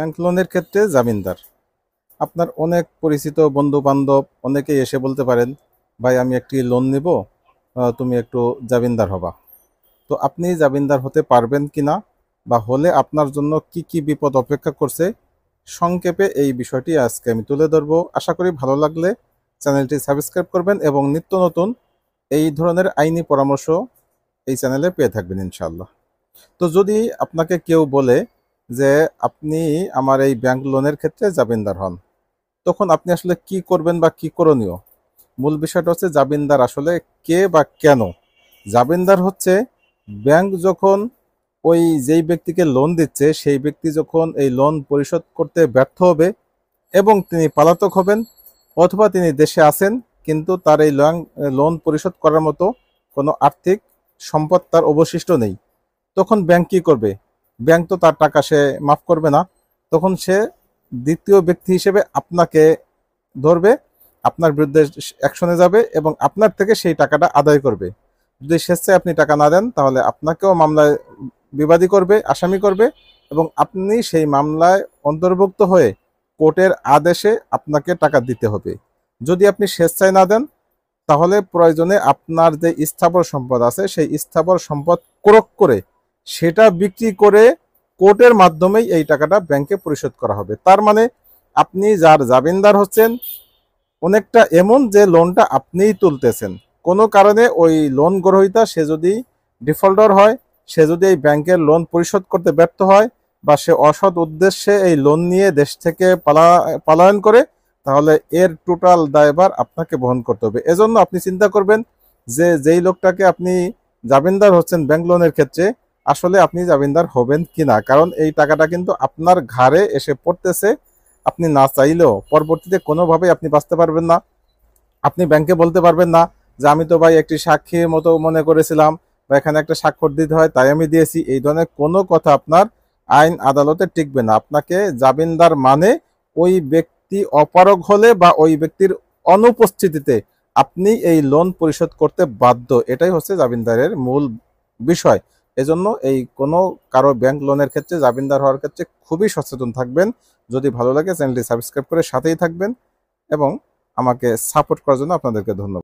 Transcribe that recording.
Bank লোনের ক্ষেত্রে জামিনদার আপনার অনেক পরিচিত বন্ধু বান্ধব অনেকেই এসে বলতে পারেন, ভাই আমি একটি লোন নিব, তুমি একটু জামিনদার হবা। তো আপনি জামিনদার হতে পারবেন কিনা বা হলে আপনার জন্য কি কি বিপদ অপেক্ষা করছে, সংক্ষেপে এই বিষয়টি আজকে আমি তুলে ধরবো। আশা করি ভালো লাগলে চ্যানেলটি সাবস্ক্রাইব করবেন এবং নিত্য নতুন এই ধরনের আইনি পরামর্শ এই চ্যানেলে পেয়ে থাকবেন ইনশাআল্লাহ। তো যদি আপনাকে কেউ বলে যে আপনি আমার এই ব্যাংক লোনের ক্ষেত্রে জামিনদার হন, তখন আপনি আসলে কি করবেন বা কি করণীয়? মূল বিষয়টা হচ্ছে জামিনদার আসলে কে বা কেন। জামিনদার হচ্ছে ব্যাংক যখন যেই ব্যক্তিকে লোন দিচ্ছে সেই ব্যক্তি যখন এই লোন পরিশোধ করতে ব্যর্থ হবে এবং তিনি পলাতক হবেন, অথবা তিনি দেশে আছেন কিন্তু তার এই লোন পরিশোধ করার মতো কোনো আর্থিক সম্পদ তার অবশিষ্ট নেই, তখন ব্যাংক কি করবে? ব্যাংক তো তার টাকা সে মাফ করবে না। তখন সে দ্বিতীয় ব্যক্তি হিসেবে আপনাকে ধরবে, আপনার বিরুদ্ধে অ্যাকশনে যাবে এবং আপনার থেকে সেই টাকাটা আদায় করবে। যদি স্বেচ্ছায় আপনি টাকা না দেন তাহলে আপনাকেও মামলায় বিবাদী করবে, আসামি করবে এবং আপনি সেই মামলায় অন্তর্ভুক্ত হয়ে কোর্টের আদেশে আপনাকে টাকা দিতে হবে। যদি আপনি স্বেচ্ছায় না দেন তাহলে প্রয়োজনে আপনার যে স্থাবর সম্পদ আছে সেই স্থাবর সম্পদ ক্রয় করে সেটা বিক্রি করে কোর্টের মাধ্যমেই এই টাকাটা ব্যাংকে পরিশোধ করা হবে। তার মানে আপনি যার জামিনদার হচ্ছেন অনেকটা এমন যে লোনটা আপনিই তুলতেছেন। কোনো কারণে ওই লোন গ্রহীতা সে যদি ডিফল্টার হয়, সে যদি এই ব্যাংকের লোন পরিশোধ করতে ব্যর্থ হয় বা সে অসৎ উদ্দেশ্যে এই লোন নিয়ে দেশ থেকে পলায়ন করে, তাহলে এর টোটাল দায়ভার আপনাকে বহন করতে হবে। এজন্য আপনি চিন্তা করবেন যে যেই লোকটাকে আপনি জামিনদার হচ্ছেন ব্যাংক লোনের ক্ষেত্রে, আসলে আপনি জামিনদার হবেন কিনা, কারণ এই টাকাটা কিন্তু আপনার ঘাড়ে এসে পড়তেছে। আপনি না চাইলেও পরবর্তীতে কোনোভাবেই আপনি বাঁচতে পারবেন না। আপনি ব্যাংকে বলতে পারবেন না যে আমি তো ভাই একটি সাক্ষীর মতো মনে করেছিলাম বা এখানে একটা স্বাক্ষর দিতে হয় তাই আমি দিয়েছি। এই ধরনের কোনো কথা আপনার আইন আদালতে টিকবে না। আপনাকে জামিনদার মানে ওই ব্যক্তি অপারগ হলে বা ওই ব্যক্তির অনুপস্থিতিতে আপনি এই লোন পরিশোধ করতে বাধ্য। এটাই হচ্ছে জামিনদারের মূল বিষয়। এজন্য এই কোনো কারো ব্যাংক লোনের ক্ষেত্রে জামিনদার হওয়ার ক্ষেত্রে খুবই সচেতন থাকবেন। যদি ভালো লাগে চ্যানেলটি সাবস্ক্রাইব করে সাথেই থাকবেন এবং আমাকে সাপোর্ট করার জন্য আপনাদেরকে ধন্যবাদ।